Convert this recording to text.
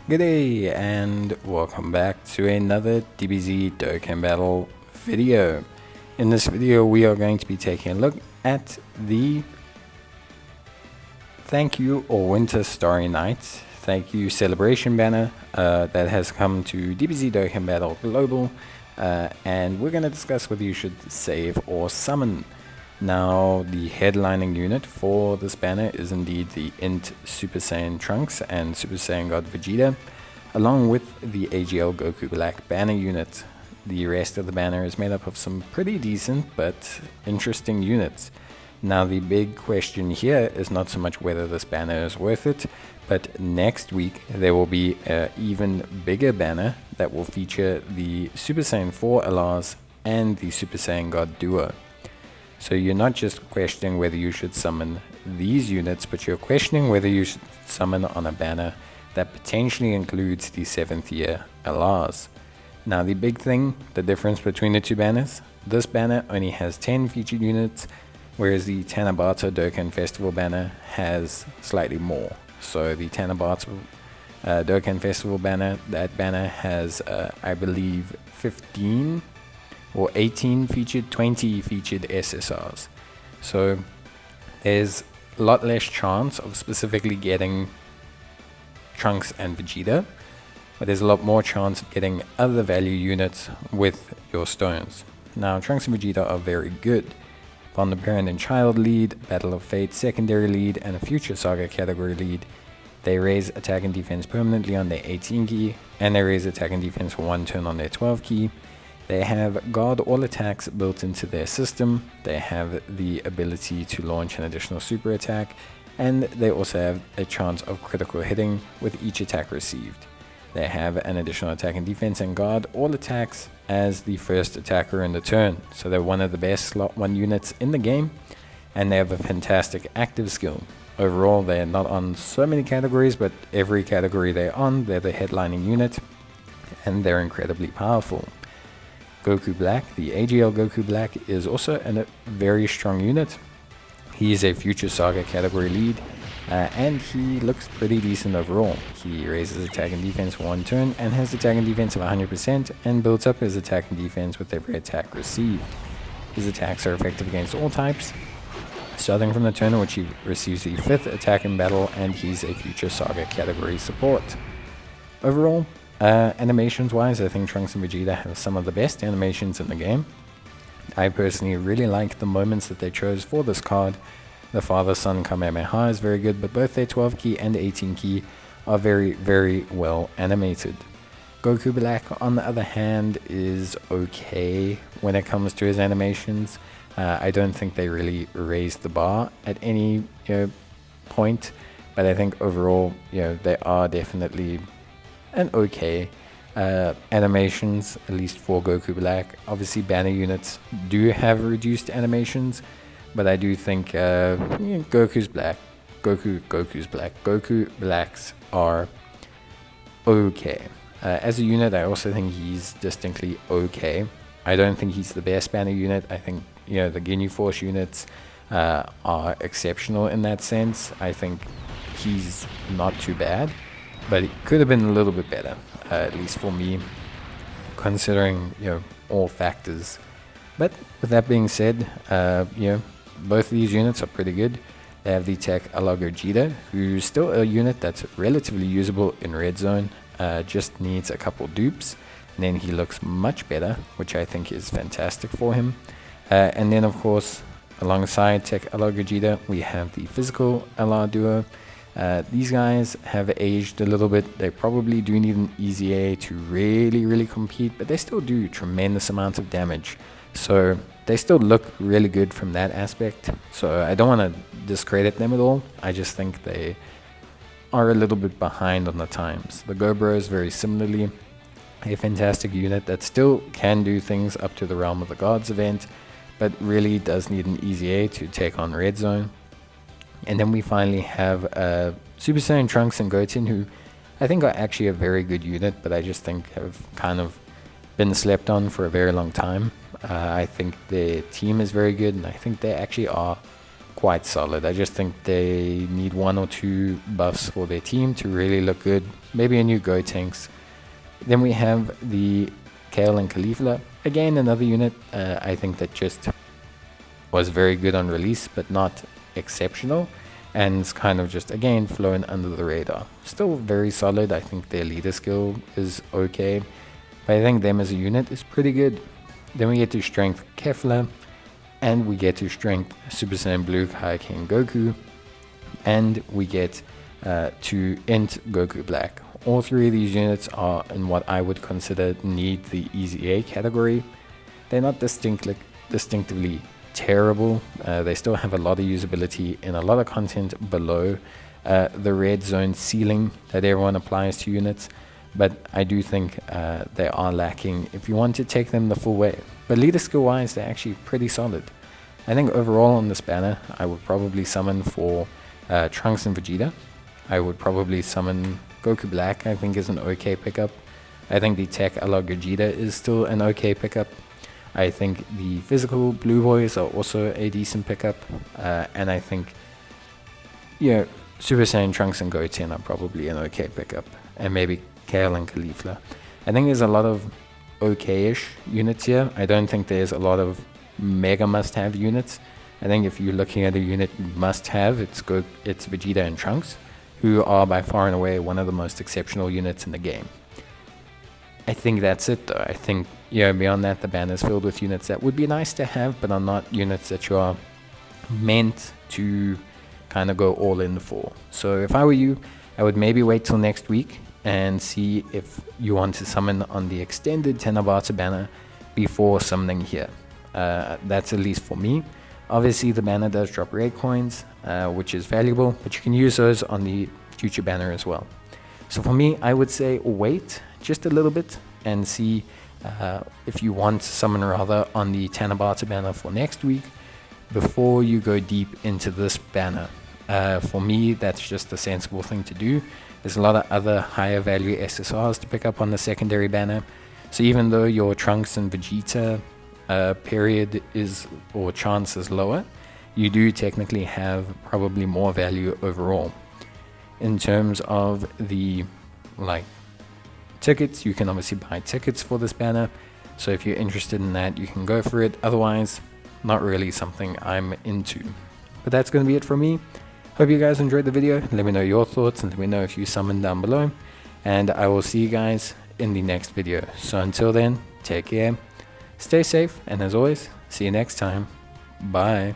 G'day and welcome back to another DBZ Dokkan Battle video. In this video we are going to be taking a look at the Thank You or Winter Starry Night Thank You Celebration banner that has come to DBZ Dokkan Battle Global, and we're going to discuss whether you should save or summon. Now, the headlining unit for this banner is indeed the INT Super Saiyan Trunks and Super Saiyan God Vegeta, along with the AGL Goku Black banner unit. The rest of the banner is made up of some pretty decent but interesting units. Now, the big question here is not so much whether this banner is worth it, but next week there will be an even bigger banner that will feature the Super Saiyan 4 LRs and the Super Saiyan God Duo. So you're not just questioning whether you should summon these units, but you're questioning whether you should summon on a banner that potentially includes the 7th year LRs. Now the big thing, the difference between the two banners, this banner only has 10 featured units, whereas the Tanabata Dokkan Festival banner has slightly more. So the Tanabata Dokkan Festival banner, that banner has I believe 15 or 18 featured, 20 featured SSRs. So there's a lot less chance of specifically getting Trunks and Vegeta, but there's a lot more chance of getting other value units with your stones. Now, Trunks and Vegeta are very good. On the Parent and Child lead, Battle of Fate secondary lead, and a Future Saga category lead, they raise attack and defense permanently on their 18 key, and they raise attack and defense for 1 turn on their 12 key. They have guard all attacks built into their system, they have the ability to launch an additional super attack, and they also have a chance of critical hitting with each attack received. They have an additional attack and defense and guard all attacks as the first attacker in the turn, so they're one of the best slot 1 units in the game, and they have a fantastic active skill. Overall, they're not on so many categories, but every category they're on, they're the headlining unit, and they're incredibly powerful. Goku Black, the AGL Goku Black, is also a very strong unit. He is a Future Saga category lead, and he looks pretty decent overall. He raises attack and defense for 1 turn and has attack and defense of 100% and builds up his attack and defense with every attack received. His attacks are effective against all types, starting from the turn in which he receives the 5th attack in battle, and he's a Future Saga category support. Overall, animations wise, I think Trunks and Vegeta have some of the best animations in the game. I personally really like the moments that they chose for this card. The Father-Son Kamehameha is very good, but both their 12 key and 18 key are very, very well animated. Goku Black, on the other hand, is okay when it comes to his animations. I don't think they really raised the bar at any point, but I think overall, they are definitely an okay animations, at least for Goku Black. Obviously, banner units do have reduced animations, but I do think Goku Blacks are okay. As a unit, I also think he's distinctly okay. I don't think he's the best banner unit. I think the Ginyu Force units are exceptional in that sense. I think he's not too bad, but it could have been a little bit better, at least for me, considering all factors. But with that being said, both of these units are pretty good. They have the TEQ Kale Caulifla, who's still a unit that's relatively usable in red zone, just needs a couple dupes, and then he looks much better, which I think is fantastic for him. And then of course, alongside TEQ Kale Caulifla, we have the physical LR duo. These guys have aged a little bit. They probably do need an easy A to really compete, but they still do tremendous amounts of damage. So they still look really good from that aspect. So I don't want to discredit them at all. I just think they are a little bit behind on the times. The Gobro is very similarly a fantastic unit that still can do things up to the Realm of the Gods event, but really does need an easy A to take on Red Zone. And then we finally have Super Saiyan Trunks and Goten, who I think are actually a very good unit, but I just think have kind of been slept on for a very long time. I think their team is very good, and I think they actually are quite solid. I just think they need 1 or 2 buffs for their team to really look good. Maybe a new Gotenks. Then we have the Kale and Caulifla. Again, another unit I think that just was very good on release, but not exceptional. And it's kind of just, again, flown under the radar. Still very solid. I think their leader skill is okay. But I think them as a unit is pretty good. Then we get to Strength Kefla. And we get to Strength Super Saiyan Blue Kaioken Goku. And we get to INT Goku Black. All 3 of these units are in what I would consider need the easy A category. They're not distinctively terrible. They still have a lot of usability in a lot of content below the red zone ceiling that everyone applies to units. But I do think they are lacking if you want to take them the full way. But leader skill wise, they're actually pretty solid. I think overall on this banner, I would probably summon for Trunks and Vegeta. I would probably summon Goku Black, I think is an okay pickup. I think the TEQ Kale Caulifla is still an okay pickup. I think the physical Blue Boys are also a decent pickup. And I think, yeah, Super Saiyan Trunks and Goten are probably an okay pickup. And maybe Kale and Caulifla. I think there's a lot of okay-ish units here. I don't think there's a lot of mega must-have units. I think if you're looking at a unit must-have, it's Vegeta and Trunks, who are by far and away one of the most exceptional units in the game. I think that's it though. I think, beyond that, the banner is filled with units that would be nice to have, but are not units that you are meant to kind of go all in for. So if I were you, I would maybe wait till next week and see if you want to summon on the extended Tenabata banner before summoning here. That's at least for me. Obviously the banner does drop rare coins, which is valuable, but you can use those on the future banner as well. So for me, I would say wait just a little bit and see if you want to summon rather on the Tenabata banner for next week before you go deep into this banner. For me, that's just the sensible thing to do. There's a lot of other higher value SSRs to pick up on the secondary banner. So even though your Trunks and Vegeta period is, or chance is lower, you do technically have probably more value overall. In terms of the tickets, you can obviously buy tickets for this banner. So if you're interested in that, you can go for it. Otherwise, not really something I'm into. But that's going to be it for me. Hope you guys enjoyed the video. Let me know your thoughts and let me know if you summoned down below. And I will see you guys in the next video. So until then, take care, stay safe, and as always, see you next time. Bye.